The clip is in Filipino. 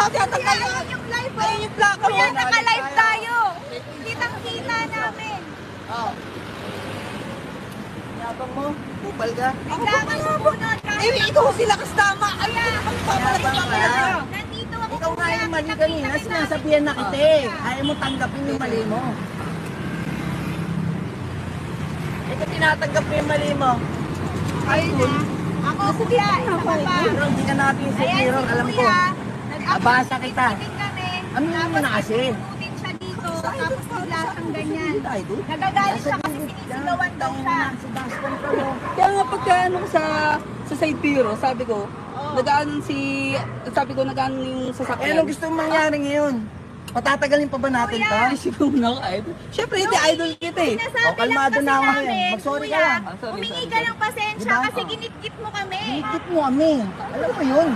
Ayun yung live, oh. Ayun yung plaka mo. Kuya, naka-live tayo. Kitang-kita namin. Oh. Yabang mo, kupal ka. Bigla kang sumunod. Ikaw sila kas tama. Ay, Nandito ako, ikaw nga kuya. yung mali Kitang-kita kanina, namin. sinasabihan na kita eh. Ayaw mo tanggapin yung mali mo. Ikaw tinatanggap mo yung mali mo. Ayun na. Ako, kuya, isa ka pa. Pero hindi ka natin si Ayan, Hero, si alam ko. kuya. Abasa kita. Nag-activity kami. Ano mo na kasi? Punutin siya dito. Tapos bigla siyang ganyan. Idol. Nagagalit siya kasi sinisigawan daw siya. Sa dance control mo. Kaya nga pagka ano ko sa side bureau, sabi ko, nag-ano yung sasakyan. Eh, anong gusto mong mangyari ngayon? Patatagalin pa ba natin Kuya. to? Ay, siguro na ako, idol. Siyempre, hindi idol kita eh. Sinasabi O, kalmado lang na ako kasi ngayon. namin, Mag-sorry ka kuya, lang. Sorry, humingi sorry, ka ng pasensya Diba? kasi ginit-git mo kami. Higit mo kami. Alam mo yun.